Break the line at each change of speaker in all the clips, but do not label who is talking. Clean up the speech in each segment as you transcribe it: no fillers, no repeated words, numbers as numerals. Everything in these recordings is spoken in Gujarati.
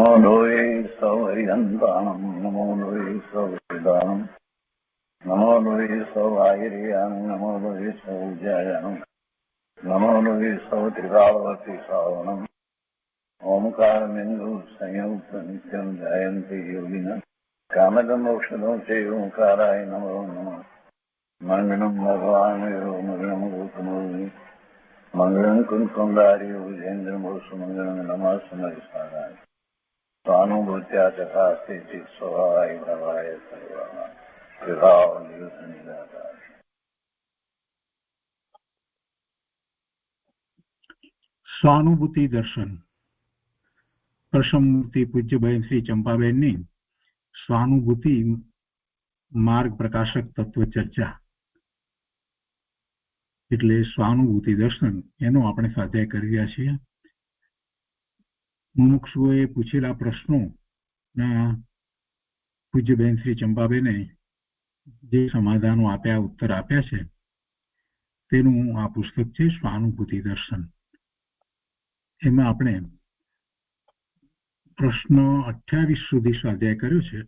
નમો લોહે સૌહરિહંતાણમ નમો લોહે સૌહરિદાનમ નમો લોહે સૌઆયર્યાણમ નમો લોહે સૌજ્યાયણમ નમો લોહે સૌત્રિકાવતી શ્રાવણમ ઓમકારમેન્દુ સંયુક્ત નિત્યમ જયંતિ યોગિન કામદમોક્ષદો તે ઓંકારાય નમો નમઃ મંગલમ ભગવાન મંગલમ ગૌતમોર્મિ મંગલમ કુંકુંદારી વિજેન્દ્રમો સુમંગલમ નમઃ સમરિસારાય સ્વાનુભૂત્યા ચકાસ્તે સ્વભાવાય ભવાય સર્વમાં વિભાવ નિયુત નિરાકાર.
સ્વાનુભૂતિ દર્શન. પ્રસમમૂર્તિ પૂજ્યબહેન શ્રી ચંપાબેનની સ્વાનુભૂતિ માર્ગ પ્રકાશક તત્વ ચર્ચા એટલે સ્વાનુભૂતિ દર્શન એનો આપણે સ્વાધ્યાય કરી રહ્યા છીએ. મુમુક્ષુઓએ પૂછેલા પ્રશ્નોના પૂજ્યબહેન શ્રી ચંપાબેને જે સમાધાનો આપ્યા, ઉત્તર આપ્યા છે તેનું આ પુસ્તક છે સ્વાનુભૂતિ દર્શન. એમાં આપણે પ્રશ્ન 28 સુધી સ્વાધ્યાય કર્યો છે.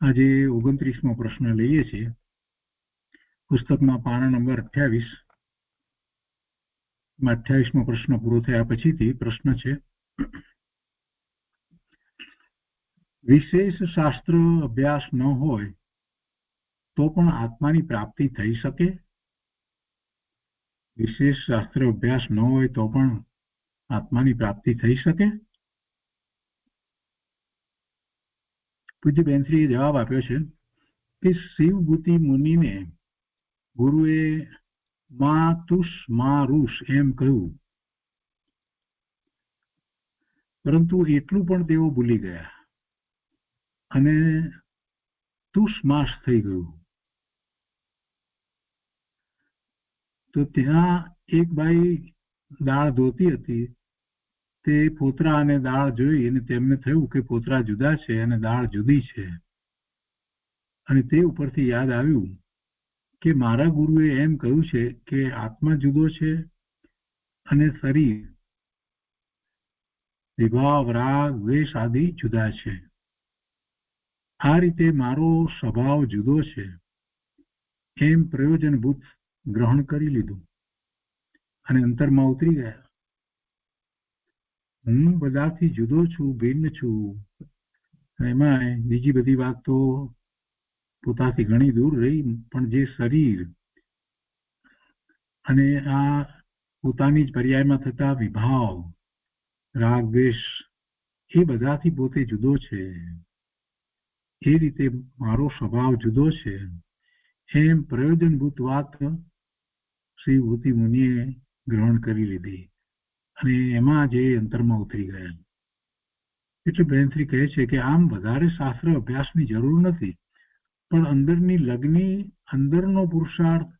આજે 29મો પ્રશ્ન લઈએ છીએ. પુસ્તકમાં પાના નંબર 28મો પ્રશ્ન પૂરો થયા પછીથી પ્રશ્ન છે, વિશેષ શાસ્ત્ર અભ્યાસ ન હોય તો પણ આત્માની પ્રાપ્તિ થઈ શકે? વિશેષ શાસ્ત્ર અભ્યાસ ન હોય તો પણ આત્માની પ્રાપ્તિ થઈ શકે? પૂજ્યબેનશ્રીએ જવાબ આપ્યો છે કે શિવભૂતિ મુનિને ગુરુએ મા તુષ મા ઋષ એમ કહ્યું, પરંતુ એટલું પણ તેઓ ભૂલી ગયા અને તુષ માસ થઈ ગયું. તો ત્યાં એક બાઈ દાળ ધોતી હતી. તે પોતરા અને દાળ જોઈ અને તેમને થયું કે પોતરા જુદા છે અને દાળ જુદી છે. અને તે ઉપરથી યાદ આવ્યું કે મારા ગુરુએ એમ કહ્યું છે કે આત્મા જુદો છે અને શરીર, વિભાવ, રાગ, દ્વેષ આદિ જુદા છે. આ રીતે મારો સ્વભાવ જુદો છે એમ પ્રયોજનભૂત ગ્રહણ કરી લીધું અને અંતરમાં ઉતરી ગયા. હું બધાથી જુદો છું, ભિન્ન છું. એમાં બીજી બધી વાત તો પોતાથી ઘણી દૂર રહી, પણ જે શરીર અને આ પોતાની જ પર્યાયમાં થતા વિભાવ, રાગ, દ્વેષ એ બધાથી પોતે જુદો છે. એ રીતે મારો સ્વભાવ જુદો છે એમ પ્રયોજનભૂત વાત શ્રી ભૂતિ મુનિએ ગ્રહણ કરી લીધી અને એમાં જે અંતરમાં ઉતરી ગયા. એટલે બહેનશ્રી કહે છે કે આમ વધારે શાસ્ત્ર અભ્યાસની જરૂર નથી, પણ અંદરની લગ્ની, અંદરનો પુરુષાર્થ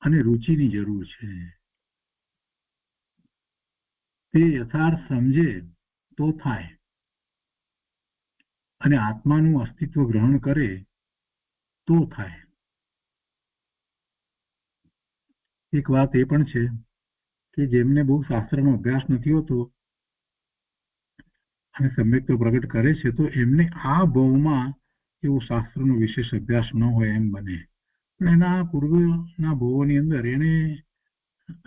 અને રુચિની જરૂર છે. તે યથાર્થ સમજે તો થાય અને આત્માનું અસ્તિત્વ ગ્રહણ કરે તો થાય. એક વાત એ પણ છે કે જેમને બહુ શાસ્ત્રનો અભ્યાસ નથી હોતો અને સમ્યક તો પ્રગટ કરે છે, તો એમને આ ભાવમાં એવો શાસ્ત્રનો વિશેષ અભ્યાસ ન હોય એમ બને. પણ એના પૂર્વના ભાવોની અંદર એને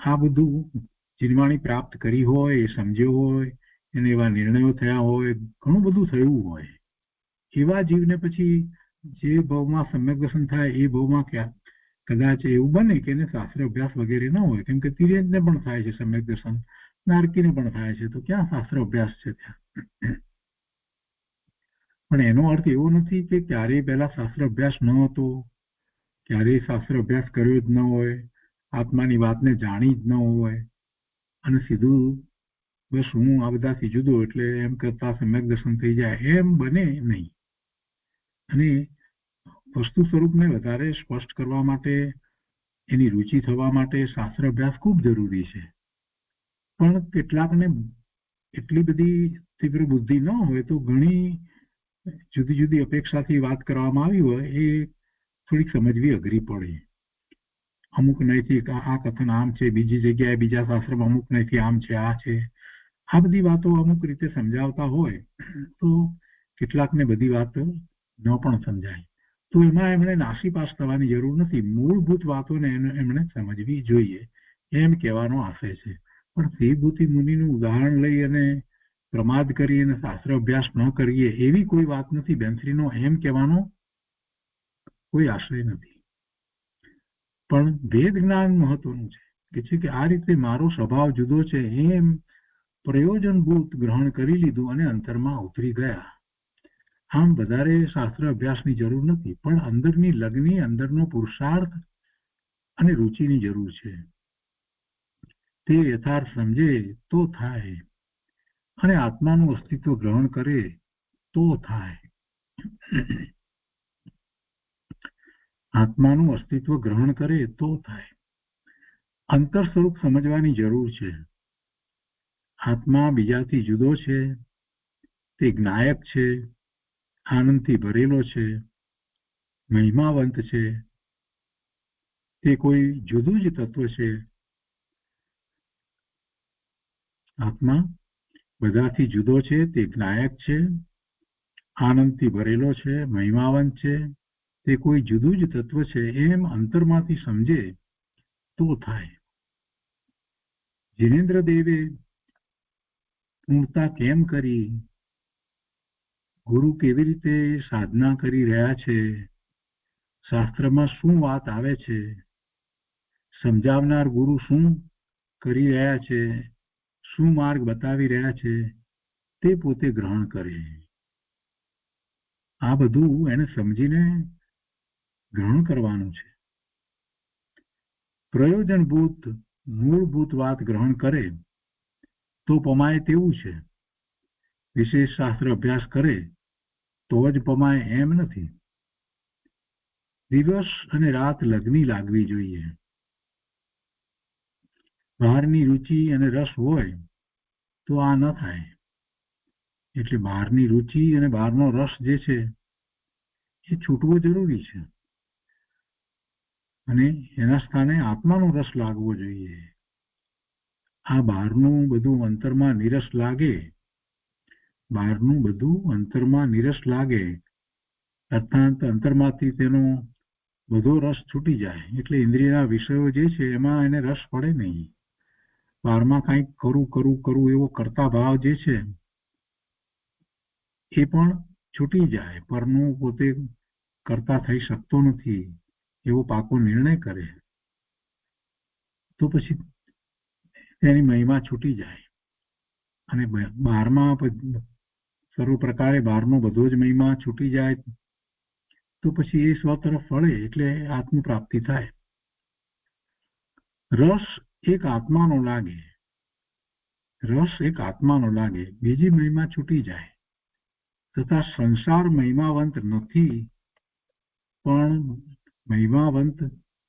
આ બધું જીનવાણી પ્રાપ્ત કરી હોય, એ સમજ્યો હોય, એને એવા નિર્ણયો થયા હોય, ઘણું બધું થયું હોય. એવા જીવને પછી જે ભાવમાં સમ્યક દર્શન થાય એ ભાવમાં કદાચ એવું બને કે એને શાસ્ત્ર અભ્યાસ વગેરે ન હોય, કેમ કે તિર્યંતને પણ થાય છે સમ્યક દર્શન, નારકીને પણ થાય છે, તો ક્યાં શાસ્ત્ર અભ્યાસ છે ત્યાં? પણ એનો અર્થ એવો નથી કે ક્યારેય પહેલા શાસ્ત્ર અભ્યાસ ન હતો, ક્યારેય શાસ્ત્ર અભ્યાસ કર્યો જ ન હોય, આત્માની વાતને જાણી જ ન હોય અને સીધું બસ હું આ બધાથી જુદો એટલે એમ કરતા સમ્યક દર્શન થઈ જાય, એમ બને નહીં. અને વસ્તુ સ્વરૂપને વધારે સ્પષ્ટ કરવા માટે, એની રુચિ થવા માટે શાસ્ત્ર અભ્યાસ ખૂબ જરૂરી છે. પણ કેટલાકને એટલી બધી તીવ્ર બુદ્ધિ ન હોય તો ઘણી જુદી જુદી અપેક્ષાથી વાત કરવામાં આવી હોય એ થોડીક સમજવી અઘરી પડે. અમુક નહીંથી આ કથન આમ છે, બીજી જગ્યાએ બીજા શાસ્ત્રમાં અમુક નહીંથી આમ છે, આ છે, આ બધી વાતો અમુક રીતે સમજાવતા હોય તો કેટલાકને બધી વાત ન પણ સમજાય, તો એમાં એમણે નાસીપાસ થવાની જરૂર નથી. મૂળભૂત વાતોને એમણે સમજવી જોઈએ એમ કહેવાનો આશય છે. પણ શ્રીભૂતિ મુનિનું ઉદાહરણ લઈ અને પ્રમાદ કરી અને શાસ્ત્ર અભ્યાસ ન કરીએ એવી કોઈ વાત નથી. બેનશ્રીનો એમ કહેવાનો કોઈ આશય નથી. પણ ભેદ જ્ઞાન મહત્વનું છે કે આ રીતે મારો સ્વભાવ જુદો છે એમ પ્રયોજનભૂત ગ્રહણ કરી લીધું અને અંતરમાં ઉતરી ગયા. આમ વધારે શાસ્ત્ર અભ્યાસની જરૂર નથી, પણ અંદરની લગ્ની, અંદરનો પુરુષાર્થ અને રુચિની જરૂર છે. તે યથાર્થ સમજે તો થાય, અને આત્માનું અસ્તિત્વ ગ્રહણ કરે તો થાય. આત્માનું અસ્તિત્વ ગ્રહણ કરે તો થાય. અંતર સ્વરૂપ સમજવાની જરૂર છે. આત્મા બીજાથી જુદો છે, તે જ્ઞાયક છે, આનંદથી ભરેલો છે, મહિમાવંત છે, તે કોઈ જુદું જ તત્વ છે. આત્મા બધાથી જુદો છે, તે જ્ઞાયક છે, આનંદથી ભરેલો છે, મહિમાવંત છે, તે કોઈ જુદું જ તત્વ છે એમ અંતરમાંથી સમજે તો થાય. જીનેન્દ્ર દેવે પૂર્ણતા કેમ કરી, ગુરુ કેવી રીતે સાધના કરી રહ્યા છે, શાસ્ત્રમાં શું વાત આવે છે, સમજાવનાર ગુરુ શું કરી રહ્યા છે, શું માર્ગ બતાવી રહ્યા છે, તે પોતે ગ્રહણ કરે. આ બધું એને સમજીને ગ્રહણ કરવાનું છે. પ્રયોજનભૂત મૂળભૂત વાત ગ્રહણ કરે તો પમાય તેવું છે. વિશેષ શાસ્ત્ર અભ્યાસ કરે તો જ પમાય એમ નથી. દિવસ અને રાત લગ્ની લાગવી જોઈએ. બહારની રુચિ અને રસ હોય તો આ ન થાય. એટલે બહારની રુચિ અને બહારનો રસ જે છે એ છૂટવો જરૂરી છે, અને એના સ્થાને આત્માનો રસ લાગવો જોઈએ. આ બહારનું બધું અંતરમાં નિરસ લાગે, બહારનું બધું અંતરમાં નિરસ લાગે, અર્થાત અંતરમાંથી તેનો બધો રસ છૂટી જાય. એટલે ઇન્દ્રિયના વિષયો જે છે એમાં એને રસ પડે નહીં. બહારમાં કંઈક કરું એવો કરતા ભાવ જે છે એ પણ છૂટી જાય. પરનું પોતે કરતા થઈ શકતો નથી એવો પાકો નિર્ણય કરે તો પછી તેની મહિમા છૂટી જાય, અને બહારમાં સર્વ પ્રકારે બહારનો બધો જ મહિમા છૂટી જાય તો પછી એ સ્વ તરફ વળે, એટલે આત્મપ્રાપ્તિ થાય. રસ એક આત્માનો લાગે, બીજી મહિમા છૂટી જાય. તથા સંસાર મહિમાવંત નથી, પણ મહિમાવંત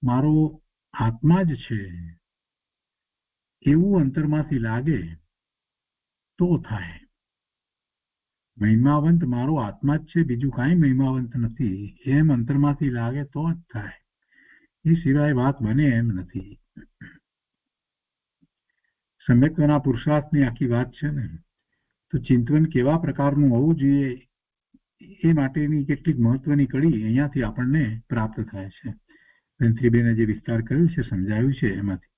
મારો આત્મા જ છે એવું અંતરમાંથી લાગે તો થાય. મહિમાવંત મારો આત્મા જ છે, બીજું કાંઈ મહિમાવંત નથી એમ અંતરમાંથી લાગે તો જ થાય. એ સિવાય વાત બને એમ નથી. સમ્યક્તના પુરુષાર્થની આખી વાત છે ને, તો ચિંતન કેવા પ્રકારનું હોવું જોઈએ એ માટેની કેટલીક મહત્વની કડી અહીંયાથી આપણને પ્રાપ્ત થાય છે. બેનશ્રીબેને જે વિસ્તાર કર્યો છે, સમજાવ્યું છે, એમાંથી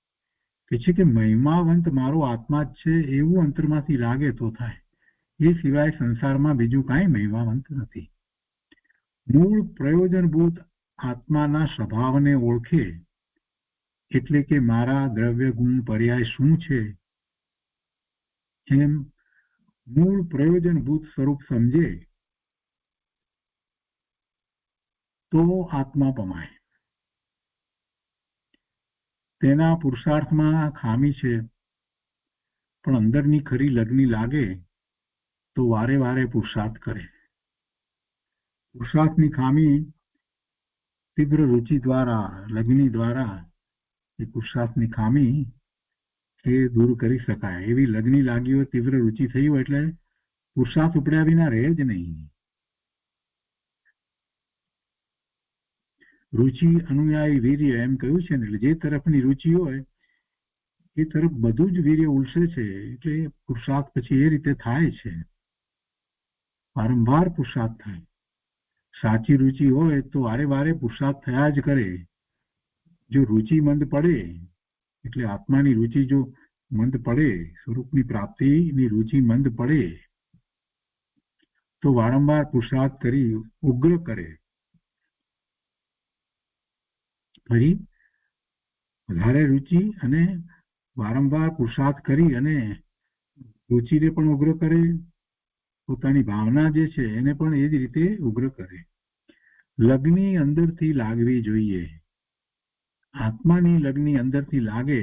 કે છે કે મહિમાવંત મારો આત્મા જ છે એવું અંતરમાંથી લાગે તો થાય. એ સિવાય સંસારમાં બીજું કાંઈ મહિમાવંત નથી. મૂળ પ્રયોજનભૂત આત્માના સ્વભાવને ઓળખે, એટલે કે મારા દ્રવ્ય ગુણ પર્યાય શું છે, એમ મૂળ પ્રયોજનભૂત સ્વરૂપ સમજે તો આત્મા પમાય. તેના પુરુષાર્થમાં ખામી છે, પણ અંદરની ખરી લગ્ની લાગે તો વારે વારે પુરુષાર્થ કરે. પુરુષાર્થની ખામી તીવ્ર રુચિ દ્વારા, લગ્ની દ્વારા એ પુરુષાર્થની ખામી એ દૂર કરી શકાય. એવી લગ્ની લાગી હોય, તીવ્ર રુચિ થઈ હોય એટલે પુરુષાર્થ ઉપડ્યા વિના રહે જ નહીં. રુચિ અનુયાયી વીર્ય એમ કહ્યું છે ને, એટલે જે તરફની રુચિ હોય એ તરફ બધું જ વીર્ય ઉલસે છે. એટલે પુરુષાર્થ પછી એ રીતે થાય છે, વારંવાર પુરુષાર્થ થાય. સાચી રુચિ હોય તો વારે વારે પુરુષાર્થ થયા જ કરે. જો રુચિ મંદ પડે, એટલે આત્માની રુચિ જો મંદ પડે, સ્વરૂપની પ્રાપ્તિની રુચિ મંદ પડે, તો વારંવાર પુરુષાર્થ કરી ઉગ્ર કરે. ફરી વધારે રુચિ અને વારંવાર પુરુષાર્થ કરી અને રુચિને પણ ઉગ્ર કરે, પોતાની ભાવના જે છે એને પણ એ જ રીતે ઉગ્ર કરે. લગ્ની અંદરથી લાગવી જોઈએ. આત્માની લગ્ની અંદરથી લાગે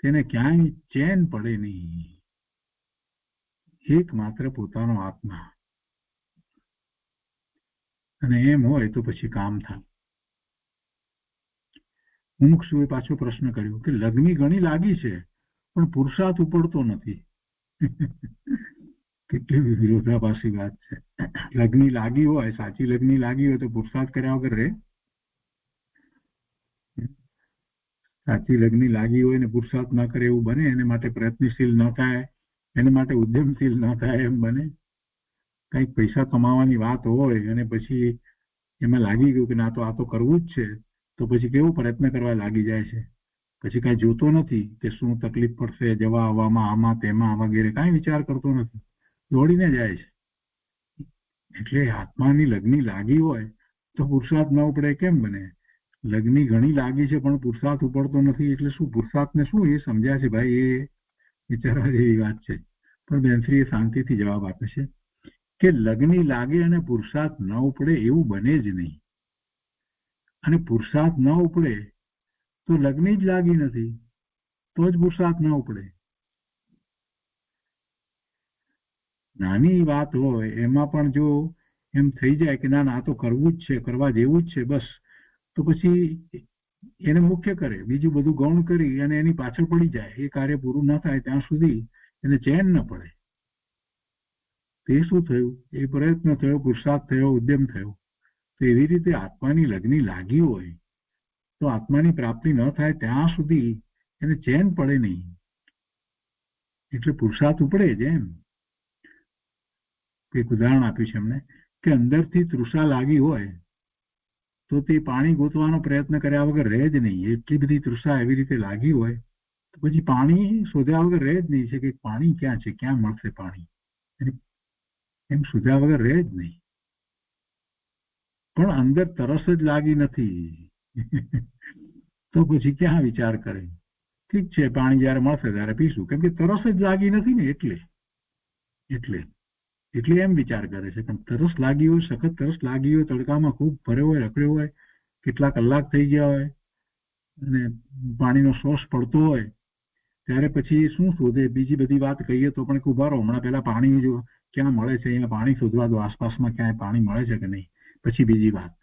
તેને ક્યાંય ચેન પડે નહીં. એકમાત્ર પોતાનો આત્મા, અને એમ હોય તો પછી કામ થાય. મુમુક્ષુએ પાછો પ્રશ્ન કર્યો કે લગ્ની ઘણી લાગી છે પણ પુરુષાર્થ ઉપડતો નથી. કેટલી વિરોધાભાસી વાત છે. લગ્ની લાગી હોય, સાચી લગ્ની લાગી હોય તો પુરુષાર્થ કર્યા વગર રહે? સાચી લગ્ની લાગી હોય ને પુરુષાર્થ ન કરે એવું બને? એને માટે પ્રયત્નશીલ ન થાય, એને માટે ઉદ્યમશીલ ન થાય એમ બને? કંઈક પૈસા કમાવાની વાત હોય અને પછી એમાં લાગી ગયું કે ના તો આ તો કરવું જ છે, તો પછી કેવો પ્રયત્ન કરવા લાગી જાય છે. પછી કાંઈ જોતો નથી કે શું તકલીફ પડશે જવા આવવામાં, આમાં તેમાં વગેરે કાંઈ વિચાર કરતો નથી, દોડીને જાય છે. એટલે આત્માની લગ્ની લાગી હોય તો પુરુષાર્થ ન ઉપડે કેમ બને? લગ્ની ઘણી લાગી છે પણ પુરુષાર્થ ઉપડતો નથી એટલે શું? પુરુષાર્થને શું એ સમજ્યા છે ભાઈ? એ વિચારવા જેવી વાત છે. પણ બેનશ્રી એ શાંતિથી જવાબ આપે છે કે લગ્ની લાગે અને પુરુષાર્થ ન ઉપડે એવું બને જ નહીં. અને પુરુષાર્થ ન ઉપડે તો લગ્ની જ લાગી નથી, તો જ પુરુષાર્થ ન ઉપડે. નાની વાત હોય એમાં પણ જો એમ થઈ જાય કે ના ના આ તો કરવું જ છે, કરવા જેવું જ છે બસ, તો પછી એને મુખ્ય કરે, બીજું બધું ગૌણ કરી અને એની પાછળ પડી જાય. એ કાર્ય પૂરું ન થાય ત્યાં સુધી એને ચેન ન પડે. તે શું થયું? એ પ્રયત્ન થયો, પુરુષાર્થ થયો, ઉદ્યમ થયો. તો એવી રીતે આત્માની લગ્ની લાગી હોય તો આત્માની પ્રાપ્તિ ન થાય ત્યાં સુધી એને ચેન પડે નહીં. એટલે પુરુષાર્થ ઉપડે જ. એમ એક ઉદાહરણ આપ્યું છે એમને કે અંદરથી તૃષા લાગી હોય તો તે પાણી ગોતવાનો પ્રયત્ન કર્યા વગર રહે જ નહીં. એટલી બધી તૃષા એવી રીતે લાગી હોય તો પછી પાણી શોધ્યા વગર રહે જ નહીં. છે કે પાણી ક્યાં છે, ક્યાં મળશે પાણી, એમ શોધ્યા વગર રહે જ નહીં. પણ અંદર તરસ જ લાગી નથી તો પછી ક્યાં વિચાર કરે? ઠીક છે, પાણી જયારે મળશે ત્યારે પીશું, કેમ કે તરસ જ લાગી નથી ને. એટલે એમ વિચાર કરે છે. પણ તરસ લાગી હોય, સખત તરસ લાગી હોય, તડકામાં ખૂબ ભર્યો હોય, રખડ્યો હોય, કેટલા કલાક થઈ ગયા હોય અને પાણીનો સોર્સ પડતો હોય, ત્યારે પછી શું શોધે? બીજી બધી વાત કહીએ તો પણ ખૂબ ભારો, હમણાં પેલા પાણી જો ક્યાં મળે છે, અહીંયા પાણી શોધવા દો, આસપાસમાં ક્યાંય પાણી મળે છે કે નહીં, પછી બીજી વાત.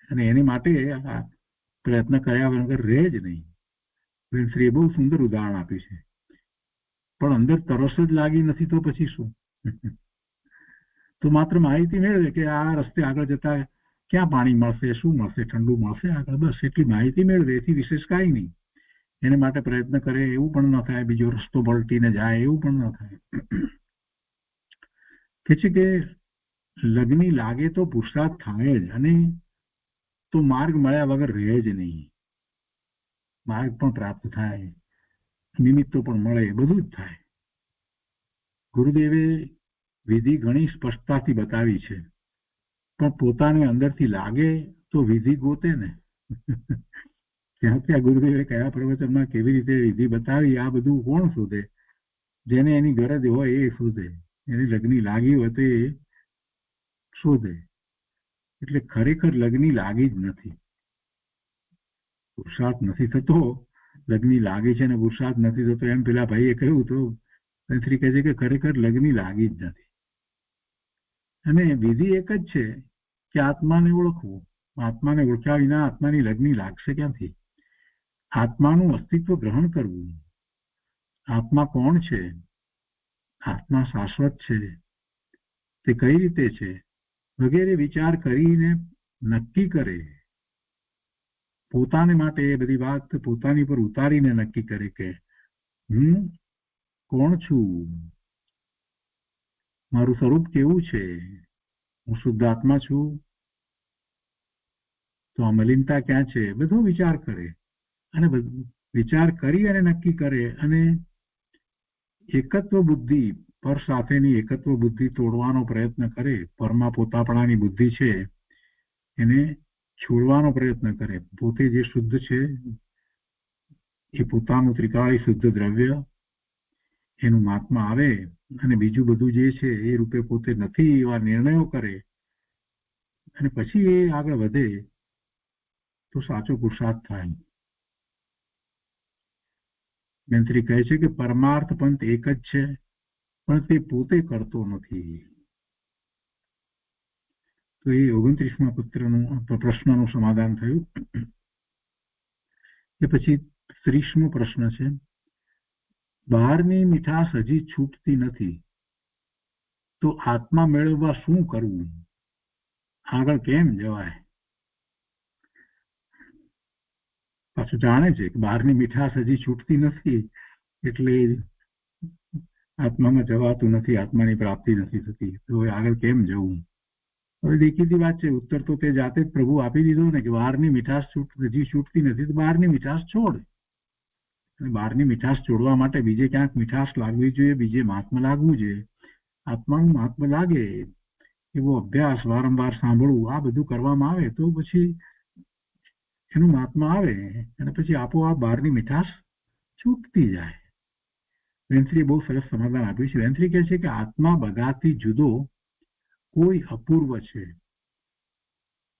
અને એની માટે પ્રયત્ન કર્યા વગર રહે જ નહીં. શ્રીએ બહુ સુંદર ઉદાહરણ આપ્યું છે. પણ અંદર તરસ જ લાગી નથી તો પછી શું? તો માત્ર માહિતી મેળવે કે આ રસ્તે આગળ જતા ક્યાં પાણી મળશે, શું મળશે, ઠંડુ મળશે આગળ, બસ એટલી માહિતી મેળવે, એથી વિશેષ કાંઈ નહીં. એને માટે પ્રયત્ન કરે એવું પણ ન થાય, બીજો રસ્તો પલટીને જાય એવું પણ ન થાય. કે છે કે લગ્ની લાગે તો પુરુષાર્થ થાય જ, અને તો માર્ગ મળ્યા વગર રહે જ નહીં. માર્ગ પણ પ્રાપ્ત થાય, નિમિત્તો પણ મળે, બધું જ થાય. ગુરુદેવે વિધિ ઘણી સ્પષ્ટતાથી બતાવી છે, પણ પોતાને અંદરથી લાગે તો વિધિ ગોતે ને. ત્યાં ગુરુદેવે કયા પ્રવચનમાં કેવી રીતે વિધિ બતાવી, આ બધું કોણ શોધે? જેને એની ગરજ હોય એ શોધે, એની લગ્ની લાગી હોય તો એ શોધે. એટલે ખરેખર લગ્ની લાગી જ નથી. પુરુષાર્થ નથી થતો, લગ્ની લાગી છે ને પુરુષાર્થ નથી થતો, એમ પેલા ભાઈએ કહ્યું તો શ્રી કહે છે કે ખરેખર લગ્ની લાગી જ નથી. અને વિધિ એક જ છે કે આત્માને ઓળખવું. આત્માને ઓળખ્યા વિના આત્માની લગ્ની લાગશે ક્યાંથી? આત્માનું અસ્તિત્વ ગ્રહણ કરવું. આત્મા કોણ છે? આત્મા શાશ્વત છે, તે કઈ રીતે છે વગેરે વિચાર કરીને નક્કી કરે. પોતાને માટે એ બધી વાત પોતાની પર ઉતારીને નક્કી કરે કે હું કોણ છું, મારું સ્વરૂપ કેવું છે, હું શુદ્ધ આત્મા છું, તો આ મલિનતા ક્યાં છે, બધો વિચાર કરે અને વિચાર કરી અને નક્કી કરે અને એકત્વ બુદ્ધિ પર સાથેની એકત્વ બુદ્ધિ તોડવાનો પ્રયત્ન કરે. પરમાં પોતાપણાની બુદ્ધિ છે એને છોડવાનો પ્રયત્ન કરે. પોતે જે શુદ્ધ છે એ પોતાનું ત્રિકાળી શુદ્ધ દ્રવ્ય એનું મહાત્મા આવે અને બીજું બધું જે છે એ રૂપે પોતે નથી એવા નિર્ણયો કરે અને પછી એ આગળ વધે તો સાચો પુરુષાર્થ થાય. મંત્રી કહે છે કે પરમાર્થ પંથ એક જ છે પણ તે પોતે કરતો નથી. તો એ 29મા પ્રશ્નનું સમાધાન થયું. એ પછી 30મો પ્રશ્ન છે, બહારની મીઠાશ હજી છૂટતી નથી તો આત્મા મેળવવા શું કરવું, આગળ કેમ જવાય? પાછું જાણે છે કે બહારની મીઠાશ હજી છૂટતી નથી એટલે આત્મામાં જવાતું નથી, આત્માની પ્રાપ્તિ નથી થતી, તો આગળ કેમ જવું? હવે દેખીતી વાત છે, ઉત્તર તો તે જાતે જ પ્રભુ આપી દીધો ને કે બહારની મીઠાશ હજી છૂટતી નથી તો બહારની મીઠાશ છોડ. અને બહારની મીઠાશ છોડવા માટે બીજે ક્યાંક મીઠાશ લાગવી જોઈએ, બીજે મહાત્મા લાગવું જોઈએ. આત્માનું મહાત્મા લાગે એવો અભ્યાસ વારંવાર સાંભળવું, આ બધું કરવામાં આવે તો પછી એનું મહાત્મા આવે અને પછી આપોઆપ બહારની મીઠાશ છૂટતી જાય. વેન્થ્રીએ બહુ સરસ સમાધાન આપ્યું છે. વેન્થ્રી કહે છે કે આત્મા બધાથી જુદો કોઈ અપૂર્વ છે,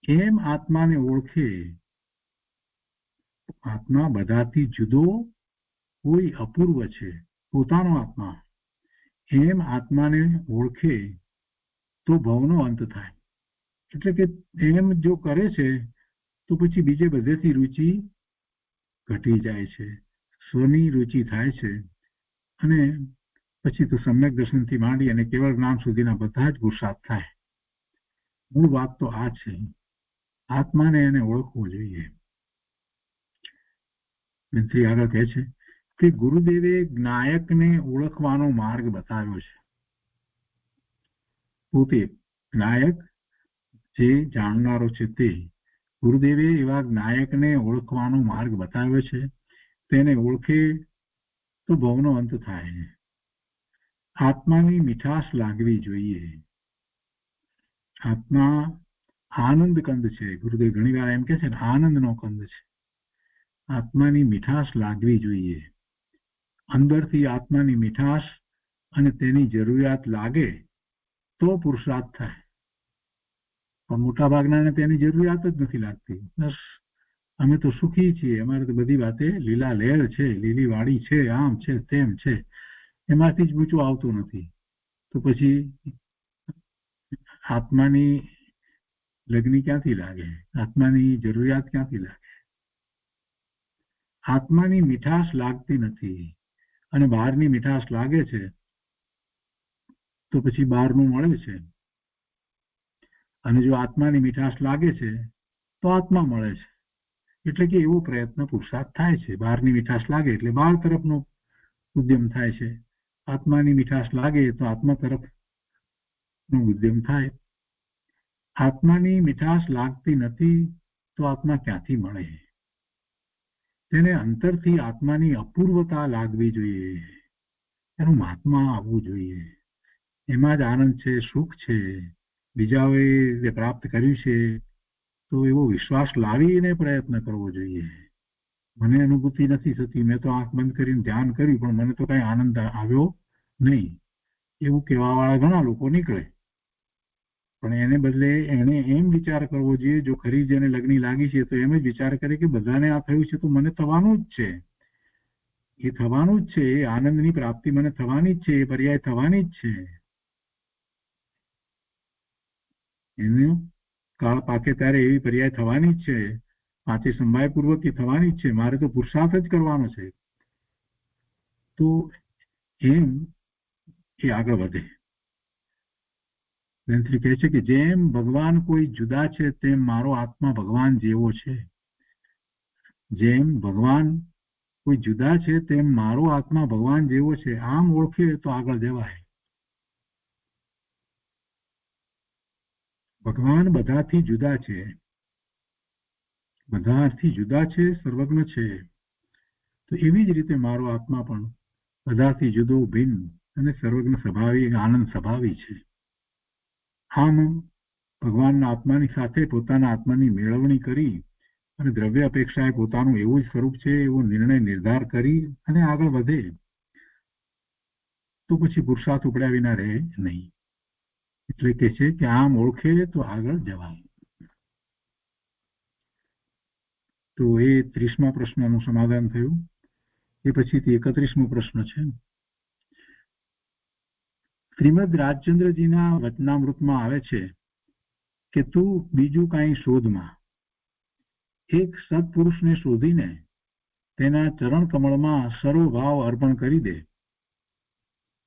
એમ આત્માને ઓળખે. આત્મા બધાથી જુદો કોઈ અપૂર્વ છે, પોતાનો આત્મા, એમ આત્માને ઓળખે તો ભવનો અંત થાય. એટલે કે એમ જો કરે છે તો પછી બીજે બધેથી રુચિ ઘટી જાય છે, સ્વની રુચિ થાય છે અને પછી તો સમ્યક દર્શનથી માંડી અને કેવળ જ્ઞાન સુધીના બધા જ પુરુષાર્થ થાય. મૂળ વાત તો આ છે, આત્માને એને ઓળખવો જોઈએ. મંત્રી આગળ કહે છે કે ગુરુદેવે જ્ઞાયકને ઓળખવાનો માર્ગ બતાવ્યો છે. પોતે જ્ઞાયક જે જાણનારો છે તે ગુરુદેવે એવા જ્ઞાયકને ઓળખવાનો માર્ગ બતાવ્યો છે. તેને ઓળખે તો ભવનો અંત થાય. આત્માની મીઠાશ લાગવી જોઈએ. આત્મા આનંદ કંદ છે. ગુરુદેવ ઘણી વાર એમ કહે છે ને, આનંદનો કંદ છે. આત્માની મીઠાશ લાગવી જોઈએ. અંદરથી આત્માની મીઠાશ અને તેની જરૂરિયાત લાગે તો પુરુષાર્થ થાય. પણ મોટા ભાગનાને તેની જરૂરિયાત જ નથી લાગતી. બસ અમે તો સુખી છીએ, અમારે તો બધી વાતે લીલા લહેર છે, લીલી વાડી છે, આમ છે તેમ છે, એમાંથી જ ઊંચું આવતું નથી. તો પછી આત્માની લગ્ન ક્યાંથી લાગે, આત્માની જરૂરિયાત ક્યાંથી લાગે? આત્માની મીઠાશ લાગતી નથી અને બહારની મીઠાશ લાગે છે તો પછી બહારનું મળે છે. અને જો આત્માની મીઠાશ લાગે છે તો આત્મા મળે છે. એટલે કે એવો પ્રયત્ન પુરુષાર્થ થાય છે. બહારની મીઠાશ લાગે એટલે બહાર તરફનો ઉદ્યમ થાય છે, આત્માની મીઠાશ લાગે તો આત્મા તરફનો ઉદ્યમ થાય. આત્માની મીઠાશ લાગતી નથી તો આત્મા ક્યાંથી મળે? તેને અંતરથી આત્માની અપૂર્વતા લાગવી જોઈએ, એનું મહાત્મા આવવું જોઈએ. એમાં જ આનંદ છે, સુખ છે. બીજાઓએ જે પ્રાપ્ત કર્યું છે તો એવો વિશ્વાસ લાવીને પ્રયત્ન કરવો જોઈએ. મને અનુભૂતિ નથી થતી, મેં તો આંખ બંધ કરીને ધ્યાન કર્યું પણ મને તો કઈ આનંદ આવ્યો નહીં, એવું કહેવાવાળા ઘણા લોકો નીકળે. પણ એને બદલે એને એમ વિચાર કરવો જોઈએ, જો ખરી જેને લગ્ન લાગી છે તો એમ જ વિચાર કરે કે બધાને આ થયું છે તો મને થવાનું જ છે. એ થવાનું જ છે, એ આનંદની પ્રાપ્તિ મને થવાની જ છે, એ પર્યાય થવાની જ છે. એનું કાળ પાકે ત્યારે એવી પર્યાય થવાની જ છે, પાંચે સંભાયપૂર્વક એ થવાની જ છે. મારે તો પુરુષાર્થ જ કરવાનો છે. તો એમ એ આગળ વધે. વેન્થ્રી કહે છે કે જેમ ભગવાન કોઈ જુદા છે તેમ મારો આત્મા ભગવાન જેવો છે. જેમ ભગવાન કોઈ જુદા છે તેમ મારો આત્મા ભગવાન જેવો છે આમ ઓળખે તો આગળ જવાય. ભગવાન બધાથી જુદા છે, બધાથી જુદા છે, સર્વજ્ઞ છે. તો એવી જ રીતે મારો આત્મા પણ બધાથી જુદો, ભિન્ન અને સર્વજ્ઞ સ્વભાવી, આનંદ સ્વભાવી છે. આમ ભગવાનના આત્માની સાથે પોતાના આત્માની મેળવણી કરી અને દ્રવ્ય અપેક્ષાએ પોતાનું એવું જ સ્વરૂપ છે એવો નિર્ણય નિર્ધાર કરી અને આગળ વધે તો પછી પુરુષાર્થ ઉપડ્યા વિના રહે નહીં. એટલે કે છે કે આમ ઓળખે તો આગળ જવાય. તો એ 30મા પ્રશ્નનું સમાધાન થયું. એ પછીથી 31મો પ્રશ્ન છે. શ્રીમદ રાજચંદ્રજીના વચનામૃતમાં આવે છે કે તું બીજું કાંઈ શોધમાં, એક સત્પુરુષને શોધીને તેના ચરણ કમળમાં સર્વભાવ અર્પણ કરી દે.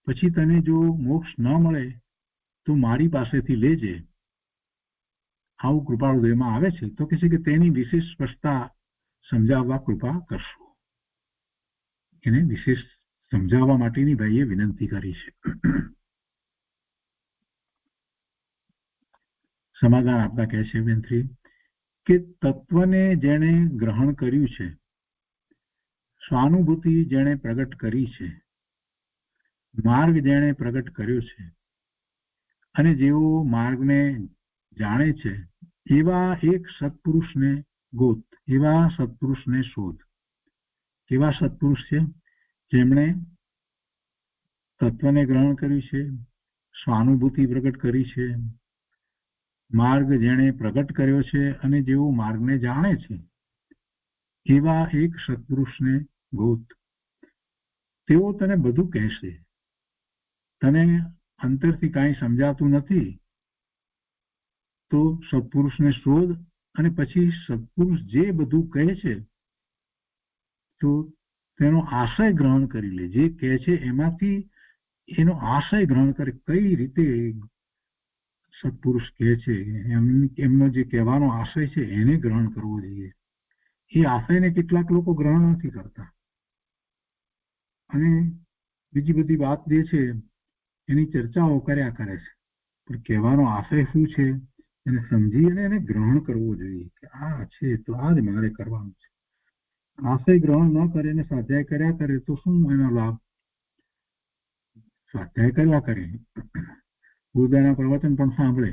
પછી તને જો મોક્ષ ન મળે તો મારી પાસેથી લેજે. આવું કૃપાળુદેવમાં આવે છે. તો કહે છે કે તેની વિશેષ સ્પષ્ટતા સમજાવવા કૃપા કરશો. એને વિશેષ સમજાવવા માટેની ભાઈએ વિનંતી કરી છે. સમાધાન આપતા કહે છે બેનશ્રી કે તત્વને જેણે ગ્રહણ કર્યું છે, સ્વાનુભૂતિ જેણે પ્રગટ કરી છે, માર્ગ જેણે પ્રગટ કર્યો છે અને જેઓ માર્ગને જાણે છે એવા એક સત્પુરુષને ગોત, એવા સત્પુરુષને શોધ. કેવા સત્પુરુષ છે? જેમણે તત્વને ગ્રહણ કર્યું છે, સ્વાનુભૂતિ પ્રગટ કરી છે, માર્ગ જેણે પ્રગટ કર્યો છે અને જેઓ માર્ગને જાણે છે એવા એક સત્પુરુષને ગોત. તેઓ તને બધું કહેશે. તને અંતરથી કાંઈ સમજાતું નથી તો સત્પુરુષને શોધ અને પછી સત્પુરુષ જે બધું કહે છે તો તેનો આશય ગ્રહણ કરી લે. જે કહે છે એમાંથી એનો આશય ગ્રહણ કરે. કઈ રીતે સત્પુરુષ કહે છે, એમનો જે કહેવાનો આશય છે એને ગ્રહણ કરવો જોઈએ. એ આશયને કેટલાક લોકો ગ્રહણ નથી કરતા અને બીજી બધી વાત જે છે એની ચર્ચાઓ કર્યા કરે છે. પણ કહેવાનો આશય શું છે એને સમજી અને એને ગ્રહણ કરવો જોઈએ કે આ છે તો આ જ મારે કરવાનું છે. આશય ગ્રહણ ન કરે ને સ્વાધ્યાય કર્યા કરે તો શું એનો લાભ? સ્વાધ્યાય કર્યા કરે, ગુરુદાના પ્રવચન પણ સાંભળે,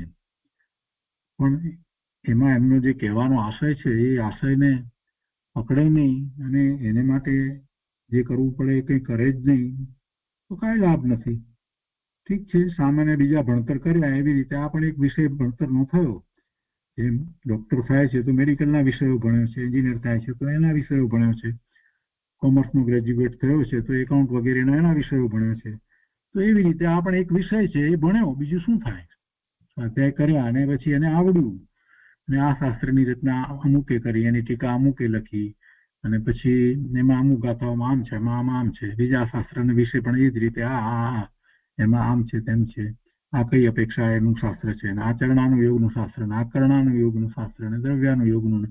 પણ એમાં એમનો જે કહેવાનો આશય છે એ આશયને પકડે નહીં અને એને માટે જે કરવું પડે એ કંઈ કરે જ નહીં તો કાંઈ લાભ નથી. ઠીક છે, સામાન્ય બીજા ભણતર કર્યા એવી રીતે આ પણ એક વિષય ભણતરનો થયો. જેમ ડૉક્ટર થાય છે તો મેડિકલના વિષયો ભણ્યો છે, એન્જિનિયર થાય છે તો એના વિષયો ભણ્યો છે, કોમર્સનો ગ્રેજ્યુએટ થયો છે તો એકાઉન્ટ વગેરેના એના વિષયો ભણ્યો છે. તો એવી રીતે આ પણ એક વિષય છે એ ભણ્યો, બીજું શું થાય? સ્વાધ્યાય કર્યા અને પછી એને આવડ્યું અને આ શાસ્ત્રની રચના અમુકે કરી, એની ટીકા અમુકે લખી અને પછી એમાં અમુક ગાથાઓમાં આમ છે, એમાં આમ છે, બીજા શાસ્ત્રના વિશે પણ એ જ રીતે આ એમાં આમ છે તેમ છે, આ કઈ અપેક્ષા એનું શાસ્ત્ર છે, આ ચરણાનું યોગનું શાસ્ત્ર, આ કર્ણાનું યોગનું શાસ્ત્ર, અને દ્રવ્યાનું યોગનું,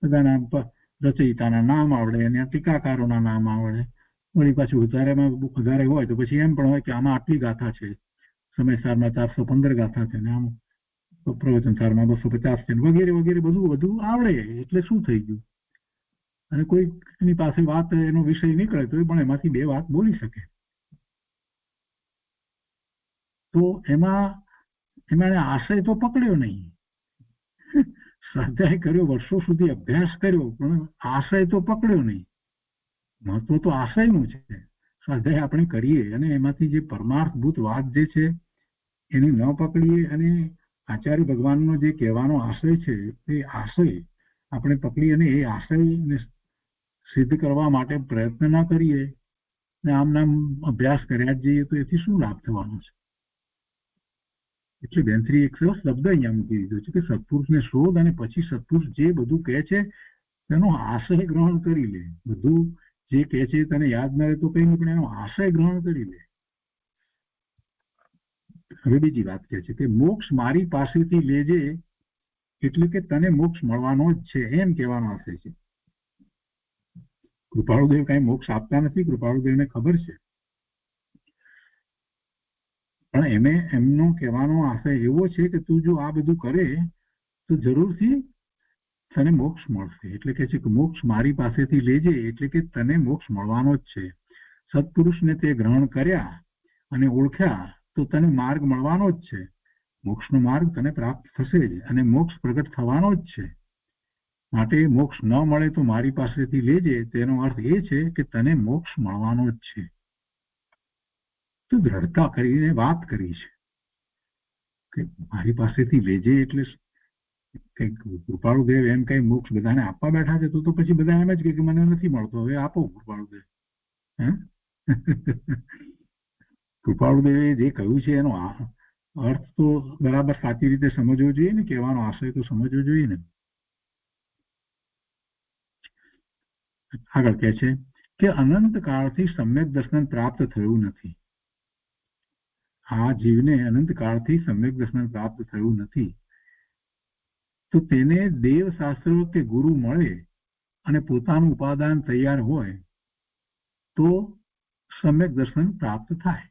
બધાના રચયિતાના નામ આવડે અને ટીકાકારોના નામ આવડે. વળી પાછું વધારે હોય તો પછી એમ પણ હોય કે આમાં આટલી ગાથા છે, સમયસારમાં 415 ગાથા છે ને આમ પ્રવચનસારમાં 250 છે વગેરે વગેરે બધું આવડે એટલે શું થઈ ગયું? અને કોઈની પાસે વાત એનો વિષય નીકળે તો એ પણ એમાંથી બે વાત બોલી શકે. તો એમાં આશય તો પકડ્યો નહીં. સ્વાધ્યાય કર્યો, વર્ષો સુધી અભ્યાસ કર્યો, પણ આશય તો પકડ્યો નહીં. મહત્વ તો આશયનું છે. સ્વાધ્યાય આપણે કરીએ અને એમાંથી જે પરમાર્થભૂત વાત જે છે એને ન પકડીએ અને આચાર્ય ભગવાનનો જે કહેવાનો આશય છે એ આશય આપણે પકડી અને એ આશયને સિદ્ધ કરવા માટે પ્રયત્ન ના કરીએ ને આમ અભ્યાસ કર્યા જ જઈએ તો એથી શું લાભ થવાનો છે? એટલે બેનશ્રી એક સરસ શબ્દ અહીંયા મૂકી દીધો છે કે સત્પુરુષને શોધ અને પછી સત્પુરુષ જે બધું કહે છે તેનો આશય ગ્રહણ કરી લે. બધું જે કહે છે તને યાદ ન રહે તો કઈ નહીં, પણ એનો આશય ગ્રહણ કરી લે. હવે બીજી વાત કહે છે કે મોક્ષ મારી પાસેથી લેજે, એટલે કે તને મોક્ષ મળવાનો જ છે એમ કહેવાનો આશય છે. કૃપાળુદેવ કઈ મોક્ષ આપતા નથી, કૃપાળુદેવને ખબર છે, પણ એમનો કહેવાનો આશય એવો છે કે તું જો આ બધું કરે તો જરૂરથી તને મોક્ષ મળશે. એટલે કે છે કે મોક્ષ મારી પાસેથી લેજે, એટલે કે તને મોક્ષ મળવાનો જ છે. સત્પુરુષને તે ગ્રહણ કર્યા અને ઓળખ્યા તો તને માર્ગ મળવાનો જ છે. મોક્ષનો માર્ગ તને પ્રાપ્ત થશે જ, અને મોક્ષ પ્રગટ થવાનો જ છે. માટે મોક્ષ ન મળે તો મારી પાસેથી લેજે, તેનો અર્થ એ છે કે તને મોક્ષ મળવાનો જ છે. તો દ્રઢતા કરીને વાત કરી છે કે મારી પાસેથી લેજે, એટલે કૃપાળુદેવ એમ કઈ મોક્ષ બધાને આપવા બેઠા છે તો પછી બધા એમ જ કે મને નથી મળતો, હવે આપો કૃપાળુદેવ. હે કૃપાળુદેવે જે કહ્યું છે એનો અર્થ તો બરાબર સાચી રીતે સમજવો જોઈએ ને, કહેવાનો આશય તો સમજવો જોઈએ ને. આગળ કહે છે કે અનંત કાળથી સમ્યક દર્શન પ્રાપ્ત થયું નથી. આ જીવને અનંત કાળથી સમ્યક દર્શન પ્રાપ્ત થયું નથી, તો તેને દેવ શાસ્ત્રો કે ગુરુ મળે અને પોતાનું ઉપાદાન તૈયાર હોય તો સમ્યક દર્શન પ્રાપ્ત થાય.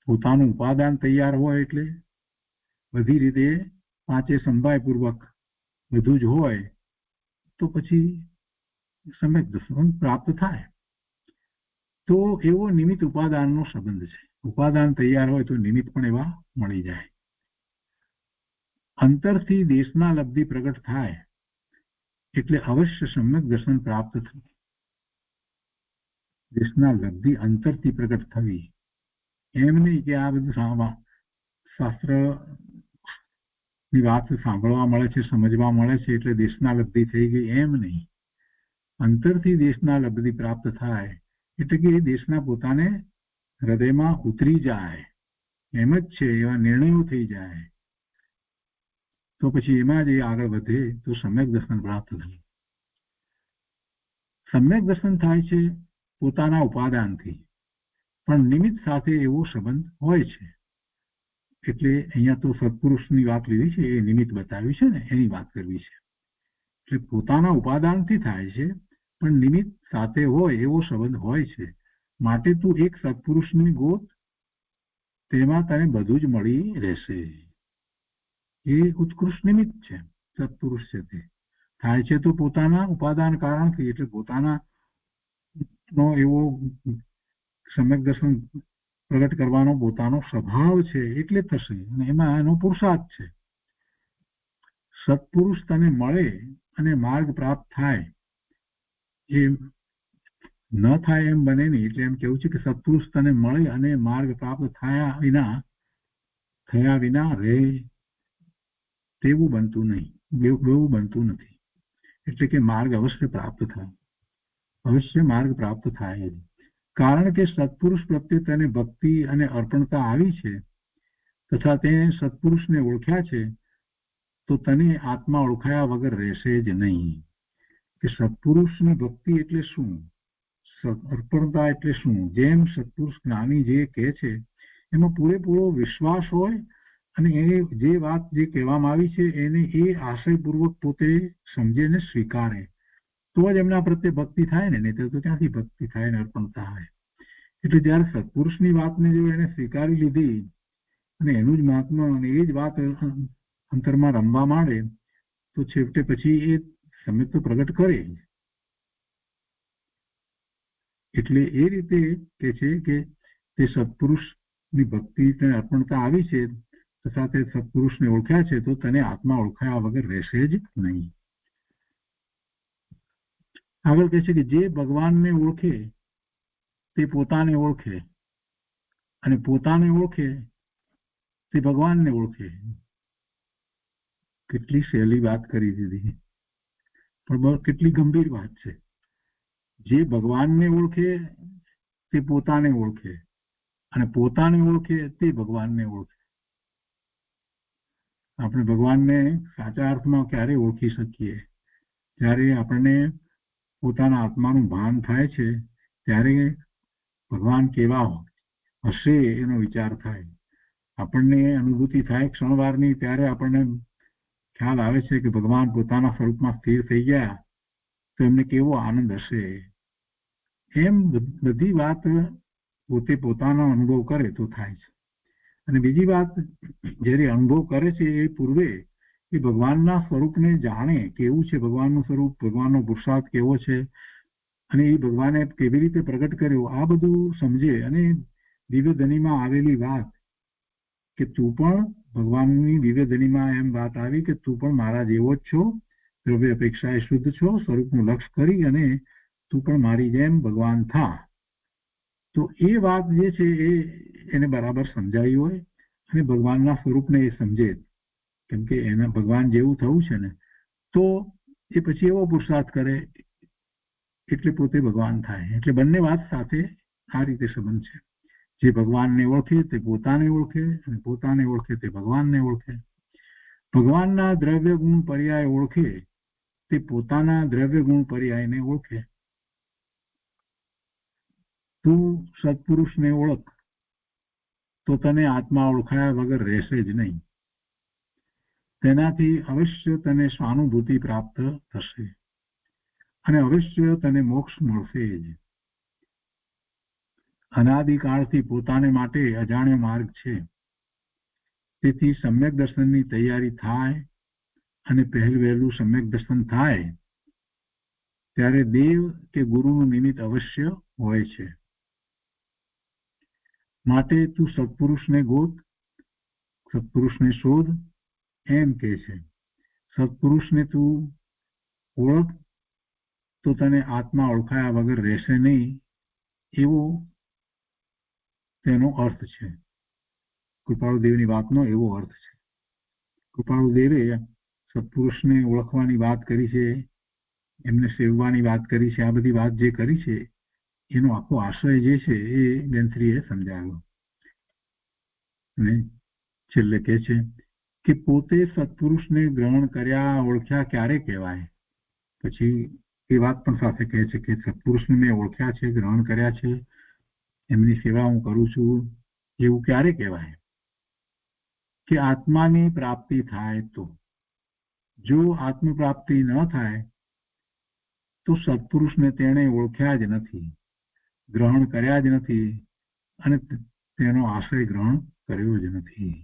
પોતાનું ઉપાદાન તૈયાર હોય એટલે બધી રીતે પાંચે સંભાયપૂર્વક બધું જ હોય તો પછી સમ્યક દર્શન પ્રાપ્ત થાય. તો એવો નિમિત્ત ઉપાદાનનો સંબંધ છે. ઉપાદાન તૈયાર હોય તો નિમિત્ત પણ એવા મળી જાય. અંતરથી દેશના લબ્ધિ પ્રગટ થાય એટલે અવશ્ય સમ્યક દર્શન પ્રાપ્ત થવું. દેશના લબ્ધિ અંતરથી પ્રગટ થવી, એમ નહીં કે આ બધું શાસ્ત્ર ની વાત સાંભળવા મળે છે, સમજવા મળે છે એટલે દેશના લબ્ધિ થઈ ગઈ, એમ નહીં. અંતરથી દેશના લબ્ધિ પ્રાપ્ત થાય એટલે કે એ દેશના પોતાને હૃદયમાં ઉતરી જાય, એમ જ છે એવા નિર્ણયો થઈ જાય તો પછી એમાં જ એ આગળ વધે તો સમ્યક દર્શન પ્રાપ્ત થાય. સમ્યક દર્શન થાય છે પોતાના ઉપાદાનથી, પણ નિમિત્ત સાથે એવો સંબંધ હોય છે. એટલે અહીંયા તો સત્પુરુષની વાત લીધી છે, એ નિમિત્ત બતાવ્યું છે ને, એની વાત કરવી છે. એટલે પોતાના ઉપાદાનથી થાય છે પણ નિમિત્ત સાથે હોય એવો સંબંધ હોય છે. માટે તું એક સત્પુરુષની ગોત, તેમાં તને બધું જ મળી રહેશે. એ ઉત્કૃષ્ટ નિમિત્ત છે. સત્પુરુષ છે તે થાય છે તો પોતાના ઉપાદાન કારણથી, એટલે પોતાના નો એવો સમ્યક દર્શન પ્રગટ કરવાનો પોતાનો સ્વભાવ છે એટલે થશે, અને એમાં એનો પુરુષાર્થ છે. સત્પુરુષ તને મળે અને માર્ગ પ્રાપ્ત થાય એ ન થાય એમ બને નહીં. એટલે એમ કેવું છે કે સત્પુરુષ તને મળે અને માર્ગ પ્રાપ્ત થયા વિના રહે તેવું બનતું નહીં, એવું બનતું નથી. એટલે કે માર્ગ અવશ્ય પ્રાપ્ત થાય, અવશ્ય માર્ગ પ્રાપ્ત થાય. કારણ કે સત્પુરુષ પ્રત્યે તને ભક્તિ અને અર્પણતા આવી છે તથા તે સત્પુરુષને ઓળખ્યા છે તો તને આત્મા ઓળખાયા વગર રહેશે જ નહીં. કે સત્પુરુષની ભક્તિ એટલે શું, અર્પણતા એટલે શું. જેમ સત્પુરુષ જ્ઞાની જે કહે છે એમાં પૂરેપૂરો વિશ્વાસ હોય અને એ જે વાત જે કહેવામાં આવી છે એને એ આશયપૂર્વક પોતે સમજે ને સ્વીકારે તો જ એમના પ્રત્યે ભક્તિ થાય ને, નહીં તો ક્યાંથી ભક્તિ થાય ને અર્પણતા થાય. એટલે જયારે સત્પુરુષની વાતને જો એને સ્વીકારી લીધી અને એનું જ મહાત્મા અને એ જ વાત અંતરમાં રમવા માંડે તો છેવટે પછી એ સમ્યક તો પ્રગટ કરે. એટલે એ રીતે કે છે કે તે સત્પુરુષની ભક્તિ અર્પણતા આવી છે તથા તે સત્પુરુષને ઓળખ્યા છે તો તને આત્મા ઓળખાયા વગર રહેશે જ નહીં. આગળ કહે છે કે જે ભગવાનને ઓળખે તે પોતાને ઓળખે અને પોતાને ઓળખે તે ભગવાનને ઓળખે. કેટલી સહેલી વાત કરી દીધી પણ કેટલી ગંભીર વાત છે. જે ભગવાનને ઓળખે તે પોતાને ઓળખે અને પોતાને ઓળખે તે ભગવાનને ઓળખે. આપણે ભગવાનને સાચા અર્થમાં ક્યારે ઓળખી શકીએ? જ્યારે આપણને પોતાના આત્માનું ભાન થાય છે ત્યારે ભગવાન કેવા હશે એનો વિચાર થાય. આપણને અનુભૂતિ થાય ક્ષણવારની ત્યારે આપણને ખ્યાલ આવે છે કે ભગવાન પોતાના સ્વરૂપમાં સ્થિર થઈ ગયા તો એમને કેવો આનંદ હશે. એમ બધી વાત પોતે પોતાનો અનુભવ કરે તો થાય છે. અને બીજી વાત, જ્યારે અનુભવ કરે છે એ પૂર્વે એ ભગવાનના સ્વરૂપને જાણે, કેવું છે ભગવાનનું સ્વરૂપ, ભગવાનનો પુરુષાર્થ કેવો છે, અને એ ભગવાને કેવી રીતે પ્રગટ કર્યો, આ બધું સમજે. અને દિવ્યધનીમાં આવેલી વાત કે તું પણ ભગવાનની દિવ્યધનીમાં એમ વાત આવી કે તું પણ મારા જેવો જ છો, દ્રવ્ય અપેક્ષાએ શુદ્ધ છો, સ્વરૂપનું લક્ષ કરી અને તું પણ મારી જેમ ભગવાન થા. તો એ વાત જે છે એને બરાબર સમજાવી હોય અને ભગવાનના સ્વરૂપને એ સમજે, કેમ કે એના ભગવાન જેવું થવું છે ને, તો એ પછી એવો પુરુષાર્થ કરે એટલે પોતે ભગવાન થાય. એટલે બંને વાત સાથે આ રીતે સંબંધ છે. જે ભગવાનને ઓળખે તે પોતાને ઓળખે, અને પોતાને ઓળખે તે ભગવાનને ઓળખે. ભગવાનના દ્રવ્ય ગુણ પર્યાય ઓળખે તે પોતાના દ્રવ્ય ગુણ પર્યાયને ઓળખે. તું સત્પુરુષને ઓળખ તો તને આત્મા ઓળખાયા વગર રહેશે જ નહીં. તેનાથી અવશ્ય તને સ્વાનુભૂતિ પ્રાપ્ત થશે અને અવશ્ય તને મોક્ષ મળશે જ. અનાદિકાળથી પોતાને માટે અજાણ્યો માર્ગ છે. તેથી સમ્યક દર્શનની તૈયારી થાય અને પહેલું વહેલું સમ્યક દર્શન થાય ત્યારે દેવ કે ગુરુનું નિમિત્ત અવશ્ય હોય છે. માટે તું સત્પુરુષને ગોત, સત્પુરુષને શોધ, એમ કે છે. સત્પુરુષને તું ઓળખ તો તને આત્મા ઓળખાયા વગર રહેશે નહીં, એવો તેનો અર્થ છે. કૃપાળુદેવની વાતનો એવો અર્થ છે. કૃપાળુદેવે સત્પુરુષને ઓળખવાની વાત કરી છે, એમને સેવવાની વાત કરી છે. આ બધી વાત જે કરી છે એનો આખો આશય જે છે એ બેનશ્રીએ સમજાવ્યો. અને છેલ્લે કહે છે કે પોતે સત્પુરુષને ગ્રહણ કર્યા ઓળખ્યા ક્યારે કહેવાય. પછી એ વાત પણ સાથે કહે છે કે સત્પુરુષને મેં ઓળખ્યા છે, ગ્રહણ કર્યા છે, એમની સેવા હું કરું છું, એવું ક્યારે કહેવાય કે આત્માની પ્રાપ્તિ થાય તો. જો આત્મ પ્રાપ્તિ ન થાય તો સત્પુરુષને તેણે ઓળખ્યા જ નથી, ગ્રહણ કર્યા જ નથી અને તેનો આશ્રય ગ્રહણ કર્યો જ નથી.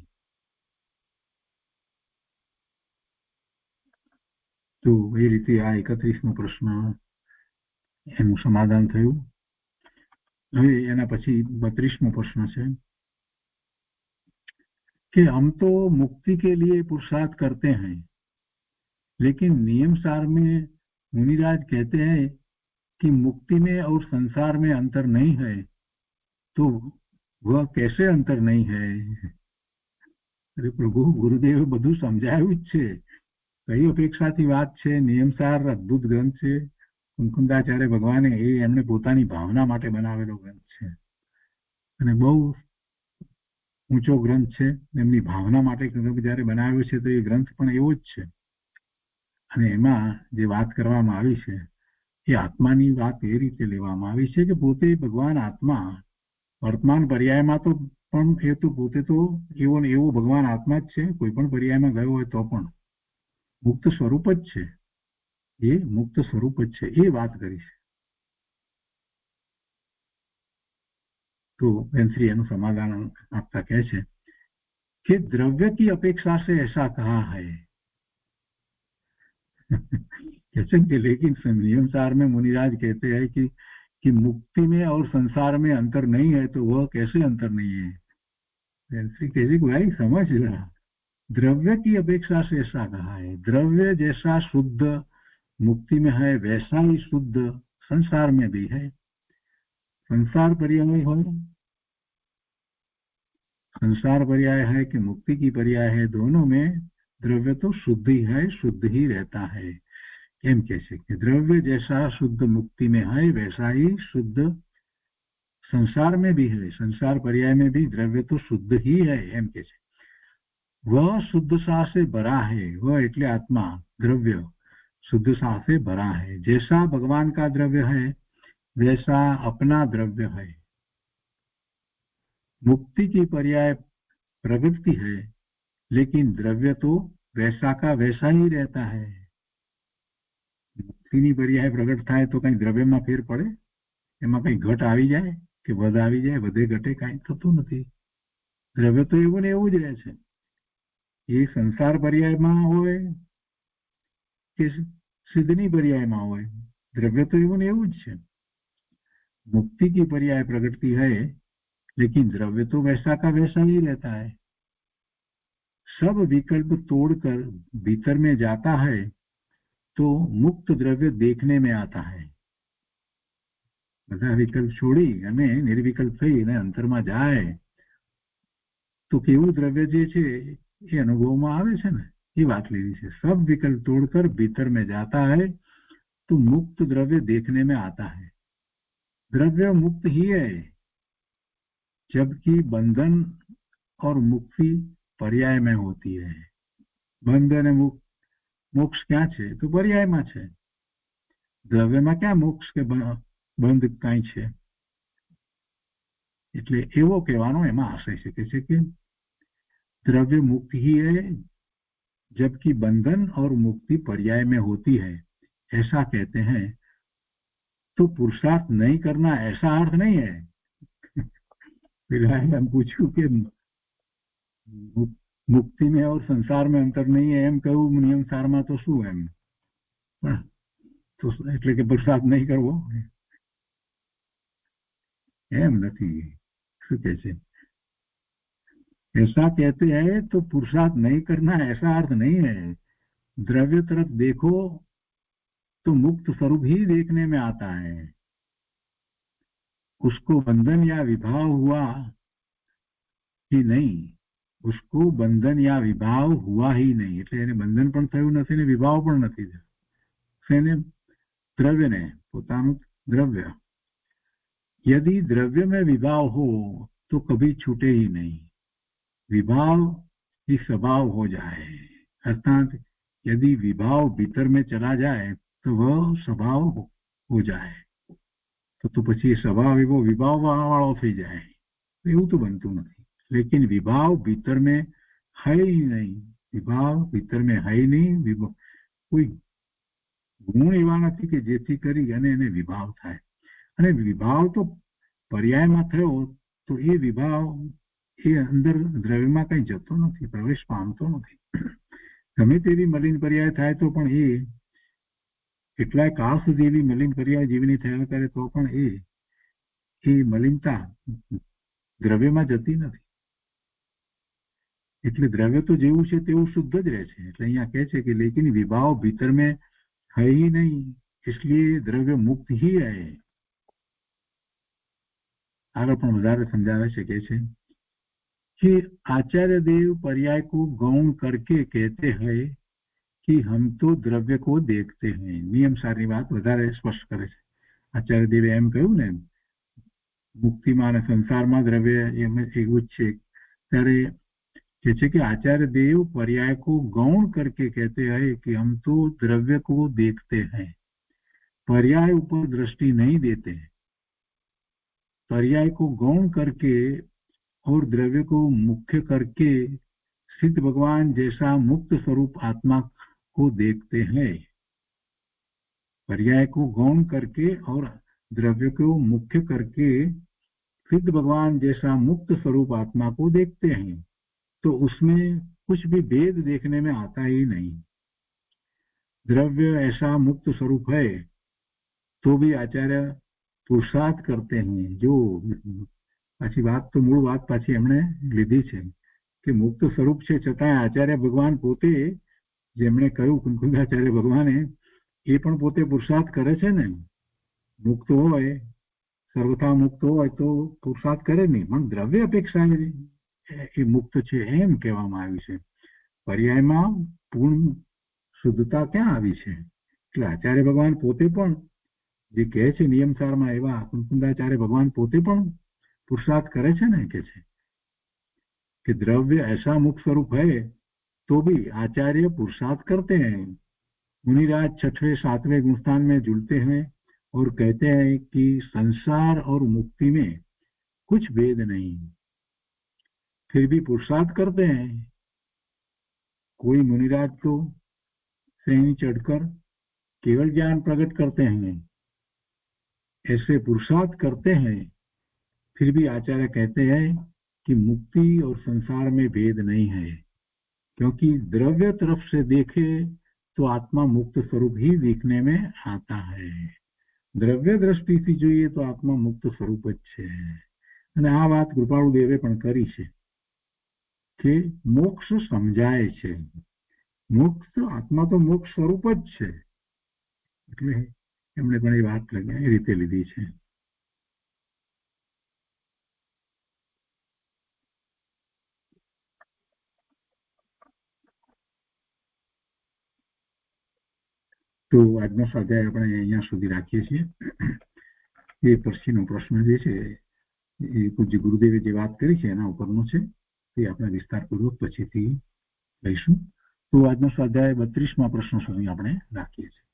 તો એ રીતે આ 31મો પ્રશ્ન એનું સમાધાન થયું. હવે એના પછી 32મો પ્રશ્ન છે कि हम तो मुक्ति के लिए पुरुषार्थ करते हैं, लेकिन नियम सार में मुनिराज कहते हैं कि मुक्ति में और संसार में अंतर नहीं है, तो वह कैसे अंतर नहीं है? अरे प्रभु, गुरुदेव બધું સમજાયું જ છે. કઈ અપેક્ષાથી વાત છે. નિયમસાર અદ્ભુત ગ્રંથ છે. કુંકુંદાચાર્ય ભગવાને એમણે પોતાની ભાવના માટે બનાવેલો ગ્રંથ છે અને બહુ ઊંચો ગ્રંથ છે. એમની ભાવના માટે જ્યારે બનાવ્યો છે તો એ ગ્રંથ પણ એવો જ છે. અને એમાં જે વાત કરવામાં આવી છે એ આત્માની વાત એ રીતે લેવામાં આવી છે કે પોતે ભગવાન આત્મા વર્તમાન પર્યાયમાં તો પણ એ તો પોતે તો એવો ને એવો ભગવાન આત્મા જ છે. કોઈ પણ પર્યાયમાં ગયો હોય તો પણ મુક્ત સ્વરૂપ જ છે. એ મુક્ત સ્વરૂપ જ છે. એ વાત કરી છે. तो बेनश्री एनु समाधान आपका कैसे कि द्रव्य की अपेक्षा से ऐसा कहा है कि लेकिन नियमसार में मुनिराज कहते हैं कि मुक्ति में और संसार में अंतर नहीं है, तो वह कैसे अंतर नहीं है? बेनश्री कहती भाई समझ रहा, द्रव्य की अपेक्षा से ऐसा कहा है. द्रव्य जैसा शुद्ध मुक्ति में है वैसा ही शुद्ध संसार में भी है. संसार पर्याय हो, संसार पर्याय है कि मुक्ति की पर्याय है, दोनों में द्रव्य तो शुद्ध ही है, शुद्ध ही रहता है. एम कैसे कि द्रव्य जैसा शुद्ध मुक्ति में है वैसा ही शुद्ध संसार में भी है. संसार पर्याय में भी द्रव्य तो शुद्ध ही है. एम कैसे वह शुद्ध सा से भरा है. वह એટલે आत्मा द्रव्य शुद्ध सा से भरा है. जैसा भगवान का द्रव्य है वैसा अपना द्रव्य है. मुक्ति की पर्याय प्रगति है, लेकिन द्रव्य तो वैसा का वैसा ही रहता है. મુક્તિની પર્યાય પ્રગટ થાય તો કઈ દ્રવ્યમાં ફેર પડે? એમાં કઈ ઘટ આવી જાય કે વધ આવી જાય? વધે ઘટે કઈ થતું નથી. દ્રવ્ય તો એવું ને એવું જ રહે છે. એ સંસાર પર્યાયમાં હોય કે સિદ્ધની પર્यायમાં હોય, द्रव्य तो એવું ને એવું જ છે. मुक्ति की पर्याय प्रगटती है, लेकिन द्रव्य तो वैसा का वैसा ही रहता है. सब विकल्प तोड़कर भीतर में जाता है तो मुक्त द्रव्य देखने में आता है. બધા વિકલ્પ છોડી અને નિર્વિકલ્પ થઈને અંતરમાં જાય તો કેવું દ્રવ્ય જે છે એ અનુભવમાં આવે છે ને, એ વાત લીધી છે. सब विकल्प तोड़कर भीतर में जाता है तो मुक्त द्रव्य देखने में आता है. द्रव्य मुक्त ही है, जबकि बंधन और मुक्ति पर्याय में होती है. બંધન અને મોક્ષ ક્યાં છે? તો પર્યાયમાં છે. દ્રવ્યમાં ક્યાં મોક્ષ કે બંધ કાંઈ છે? એટલે એવો કહેવાનો એમાં આશય શકે છે કે द्रव्य मुक्त ही है, जबकि बंधन और मुक्ति पर्याय में होती है, ऐसा कहते हैं. तो पुरुषार्थ नहीं करना ऐसा अर्थ नहीं है. फिलहाल हम पूछू कि मुक्ति में और संसार में अंतर नहीं है એમ કહ્યું નિયમ સારમાં તો શું એમ? તો એટલે કે પુરુષાર્થ નહીં કરવો એમ નથી. શું કહે છે? ऐसा कहते हैं तो पुरुषार्थ नहीं करना ऐसा अर्थ नहीं है. द्रव्य तरफ देखो तो मुक्त स्वरूप ही देखने में आता है. उसको बंधन या विभाव हुआ ही नहीं, उसको बंधन या विभाव हुआ ही नहीं. એટલે એને બંધન પણ થયું નથી ને વિભાવ પણ નથી થયો. એને દ્રવ્યને પોતાનું દ્રવ્ય. यदि द्रव्य में विभाव हो तो कभी छूटे ही नहीं. विभाव ही स्वभाव हो जाए, अर्थात यदि विभाव भीतर में चला जाए तो वह स्वभाव हो जाए. तो પછી સ્વભાવ એવો વિભાવ વાળો થઈ જાય, એવું તો બનતું નથી. लेकिन विभाव भीतर में है ही नहीं. विभाव भीतर में है ही नहीं. કોઈ ગુણ એવા નથી કે જેથી કરી અને એને વિભાવ થાય. અને વિભાવ તો પર્યાયમાં થયો તો એ વિભાવ એ અંદર દ્રવ્યમાં કઈ જતો નથી, પ્રવેશ પામતો નથી. ગમે તેવી મલિન પર્યાય થાય તો પણ એ કેટલાય કાળ સુધી એવી મલિન પર્યાય જીવની થયા કરે તો પણ એ મલિનતા દ્રવ્યમાં જતી નથી. એટલે દ્રવ્ય તો જેવું છે તેવું શુદ્ધ જ રહે છે. એટલે અહીંયા કહે છે કે લેકિન વિભાવ ભીતર में है ही नहीं, इसलिए द्रव्य मुक्त ही है. આગળ પણ વધારે સમજાવે છે કે છે कि आचार्य देव पर्याय को गौण करके कहते हैं कि हम तो द्रव्य को देखते हैं. नियम सारी बात વધારે સ્પષ્ટ કરે છે. આચાર્ય દેવે એમ કહ્યું ને મુક્તિમાં અને સંસારમાં દ્રવ્ય એમ એવું જ છે. ત્યારે કહે છે કે आचार्य देव पर्याय को गौण करके कहते हैं कि हम तो द्रव्य को देखते हैं. पर्याय ऊपर दृष्टि नहीं देते. पर्याय को गौण करके और द्रव्य को मुख्य करके सिद्ध भगवान जैसा मुक्त स्वरूप आत्मा को देखते हैं. पर्याय को गौण करके और द्रव्य को मुख्य करके सिद्ध भगवान जैसा मुक्त स्वरूप आत्मा को देखते हैं. तो उसमें कुछ भी भेद देखने में आता ही नहीं. द्रव्य ऐसा मुक्त स्वरूप है तो भी आचार्य पुरुषार्थ करते हैं. जो પાછી વાત તો મૂળ વાત પાછી એમણે લીધી છે કે મુક્ત સ્વરૂપ છે છતાં આચાર્ય ભગવાન પોતે જેમણે કહ્યું કુંકુંદાચાર્ય ભગવાને એ પણ પોતે પુરુષાર્થ કરે છે ને. મુક્ત હોય સર્વથા મુક્ત હોય તો પુરુષાર્થ કરે નહીં, પણ દ્રવ્ય અપેક્ષા એ મુક્ત છે એમ કહેવામાં આવ્યું છે. પર્યાયમાં પૂર્ણ શુદ્ધતા ક્યાં આવી છે? એટલે આચાર્ય ભગવાન પોતે પણ જે કહે છે નિયમસારમાં એવા કુંકુંદાચાર્ય ભગવાન પોતે પણ पुरुषार्थ करे छे ने के छे कि द्रव्य ऐसा मुक्त स्वरूप है तो भी आचार्य पुरुषार्थ करते हैं. मुनिराज 6वें 7वें गुणस्थान में जुड़ते हैं और कहते हैं कि संसार और मुक्ति में कुछ भेद नहीं, फिर भी पुरुषार्थ करते हैं. कोई मुनिराज तो श्रेणी चढ़कर केवल ज्ञान प्रकट करते हैं, ऐसे पुरुषार्थ करते हैं, फिर भी आचार्य कहते हैं कि मुक्ति और संसार में भेद नहीं है, क्योंकि द्रव्य तरफ से देखे तो आत्मा मुक्त स्वरूप ही दिखने में आता है। દ્રવ્ય દ્રષ્ટિથી જોઈએ તો આત્મા મુક્ત સ્વરૂપ જ છે. અને આ વાત કૃપાળુ દેવે પણ કરી છે કે મોક્ષ સમજાય છે, મોક્ષ આત્મા તો મોક્ષ સ્વરૂપ જ છે, એટલે એમણે પણ એ વાત એ રીતે લીધી છે. તો આજનો સ્વાધ્યાય આપણે અહીંયા સુધી રાખીએ છીએ. એ પછીનો પ્રશ્ન જે છે એ પૂજ્ય ગુરુદેવે જે વાત કરી છે એના ઉપરનો છે, તે આપણે વિસ્તારપૂર્વક પછીથી લઈશું. તો આજનો સ્વાધ્યાય 32મા પ્રશ્ન સુધી આપણે રાખીએ છીએ.